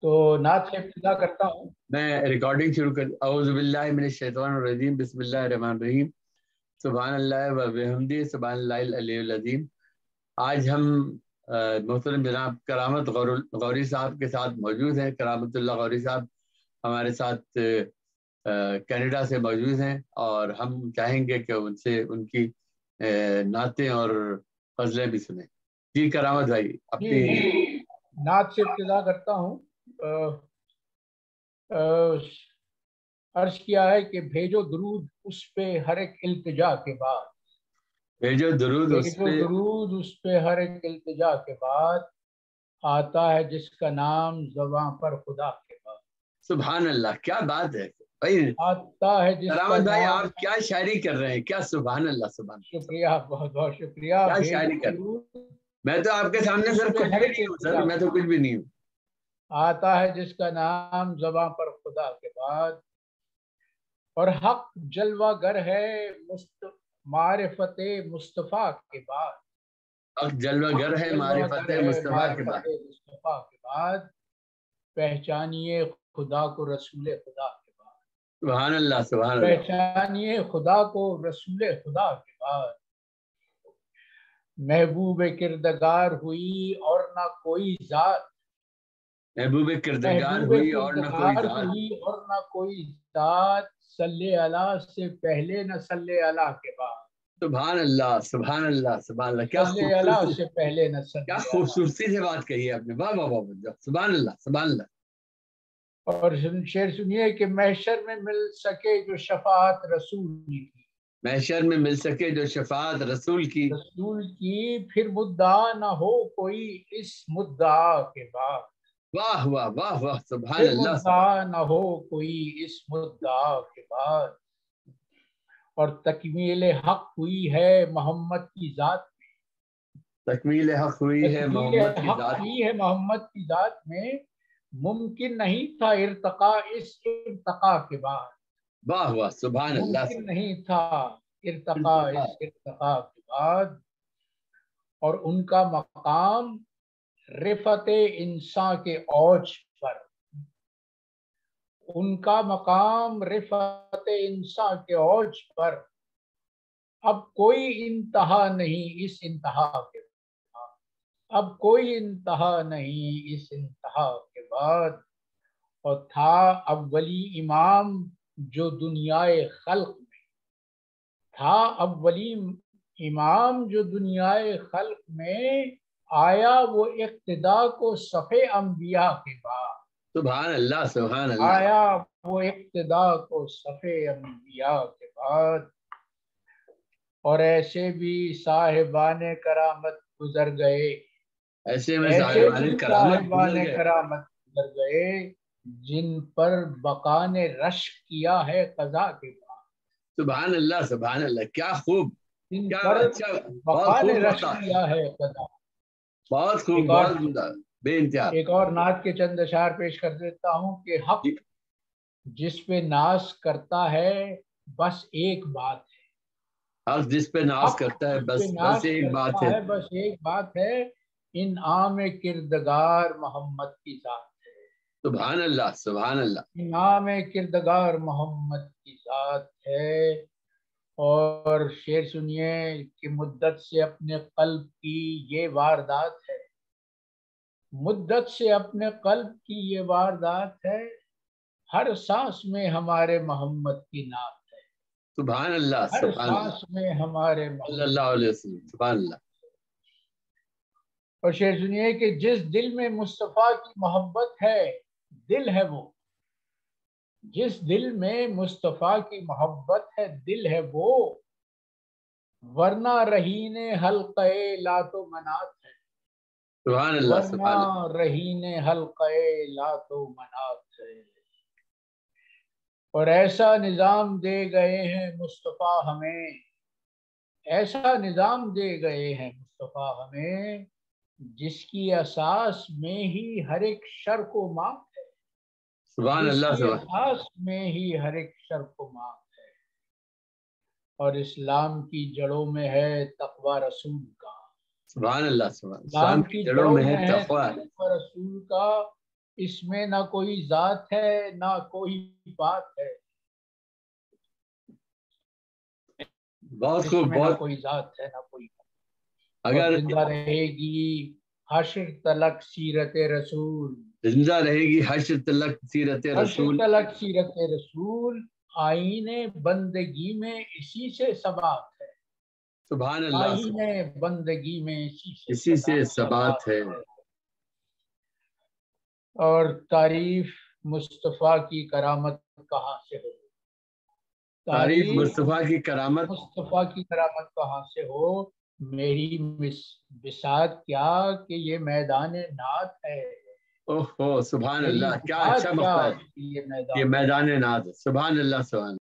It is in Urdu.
تو نعت سے ابتدا کرتا ہوں. میں ریکارڈنگ شروع کر. اعوذ باللہ من الشیطان الرجیم، بسم اللہ الرحمن الرحیم، سبحان اللہ و بحمدہ، سبحان اللہ العلی العظیم. آج ہم محترم جناب کرامت غوری صاحب کے ساتھ موجود ہیں. کرامت اللہ غوری صاحب ہمارے ساتھ کینیڈا سے موجود ہیں، اور ہم چاہیں گے کہ ان سے ان کی نعتیں اور غزلیں بھی سنیں. جی کرامت بھائی اپنی. نعت سے ابتدا کرتا ہوں. عرض کیا ہے کہ بھیجو درود اس پہ ہر ایک التجا کے بعد، بھیجو درود اس پہ ہر ایک التجا کے بعد، آتا ہے جس کا نام زباں پر خدا کے بعد. سبحان اللہ، کیا بات ہے بھائی. آتا ہے جس کا کرامت بھائی نام. آپ کیا شاعری کر رہے ہیں، کیا سبحان اللہ. سبحان اللہ، شکریہ، بہت بہت شکریہ. کیا شاعری کر. میں تو آپ کے سامنے سر کچھ بھی نہیں ہوں سر، میں تو کچھ بھی نہیں ہوں. آتا ہے جس کا نام زباں پر خدا کے بعد، اور حق جلوہ گر ہے معرفت مصطفیٰ کے بعد. حق جلوہ گر ہے معرفت مصطفیٰ کے بعد، پہچانیے خدا کو رسول خدا کے بعد. سبحان اللہ، سبحان اللہ. پہچانیے خدا کو رسول خدا کے بعد. محبوب کردگار ہوئی اور نہ کوئی ذات، محبوب کردگار ہوئی اور نہ کوئی ذات، صلی اللہ سے پہلے نہ صلی اللہ کے بعد. سبحان اللہ، سبحان اللہ، سبحان اللہ. کیا صلی اللہ سے پہلے نہ صلی. کیا خوبصورتی سے بات کہی ہے آپ نے. واہ واہ واہ، سبحان اللہ، سبحان اللہ. اور شعر سنیے کہ محشر میں مل سکے جو شفاعت رسول کی، محشر میں مل سکے جو شفاعت رسول کی، پھر مدعا نہ ہو کوئی اس مدعا کے بعد. واہ واہ واہ واہ، سبحان اللہ. مدعا نہ ہو کوئی اس مدعا کے بعد. اور تکمیل حق ہوئی ہے محمد کی ذات میں، تکمیل حق ہوئی ہے محمد کی ذات میں. ممکن نہیں تھا ارتقا اس ارتقا کے بعد. واہ واہ، سبحان اللہ. ممکن نہیں تھا ارتقا اس ارتقا کے بعد. اور ان کا مقام رفعت انسان کے اوج پر، ان کا مقام رفعت انسان کے اوج پر. اب کوئی انتہا نہیں اس انتہا کے بعد، اب کوئی انتہا نہیں اس انتہا کے بعد. اور تھا اولی امام جو دنیائے خلق میں، تھا اولی امام جو دنیائے خلق میں، آیا وہ اقتدا کو صفے انبیاء کے بعد. سبحان اللہ، سبحان اللہ. آیا وہ اقتدا کو صفے انبیاء کے بعد. اور ایسے بھی صاحبان کرامت گزر گئے، ایسے میں صاحبان کرامت گزر گئے، جن پر بقا نے رشک کیا ہے قضا کے بعد. سبحان اللہ، سبحان اللہ. کیا خوب، جن کیا پر اچھا، بقا نے رشک کیا ہے قضا. بہت خوب، بہت عمدہ، بے انتہا. ایک اور نعت کے چند اشعار پیش کر دیتا ہوں کہ حق جس پہ ناز کرتا ہے بس ایک بات ہے. حق جس پہ ناز کرتا ہے بس ایک بات ہے. بس ایک بات ہے، انعام کردگار محمد کی ذات ہے. سبحان اللہ، سبحان اللہ. انعام کردگار محمد کی ذات ہے. اور شعر سنیے کہ مدت سے اپنے قلب کی یہ واردات ہے، مدت سے اپنے قلب کی یہ واردات ہے، ہر سانس میں ہمارے محمد کی نعت ہے. سبحان اللہ، ہر سانس میں ہمارے صلی اللہ علیہ وسلم. سبحان اللہ. اور شعر سنیے کہ جس دل میں مصطفیٰ کی محبت ہے دل ہے وہ، جس دل میں مصطفیٰ کی محبت ہے دل ہے وہ، ورنہ رہین حلقہ لات و منات ہے. سبحان اللہ، سبحان اللہ. ورنہ رہین حلقہ لات و منات ہے. اور ایسا نظام دے گئے ہیں مصطفیٰ ہمیں، ایسا نظام دے گئے ہیں مصطفیٰ ہمیں، جس کی اساس میں ہی ہر ایک شر کو مات ہے. سبحان اللہ، جس کی اساس میں ہی ہر ایک شر کو مات ہے. اور اسلام کی جڑوں میں ہے تقوی رسول کا. سبحان اللہ، سبحان. اسلام کی جڑوں میں ہے تقوی رسول کا. اس میں نہ کوئی ذات ہے نہ کوئی بات ہے. بہت اس خوب. میں نہ بہت کوئی ذات ہے نہ کوئی بات. اگر اور زندہ رہے گی حشر تلک سیرت رسول. زندہ رہے گی حشر تلک سیرت حشر رسول. تلک سیرت رسول. آئین بندگی میں اسی سے ثبات ہے. سبحان اللہ. آئین بندگی میں اسی سے ثبات ہے. اور تعریف مصطفیٰ کی کرامت کہاں سے ہو. تعریف مصطفیٰ کی کرامت. مصطفیٰ کی کرامت کہاں سے ہو. میری بساط کیا کہ یہ میدان نعت ہے. اوہ سبحان میری اللہ. کیا بساط اچھا کیا مقطع ہے کہ یہ یہ میدان نعت. سبحان اللہ. سبحان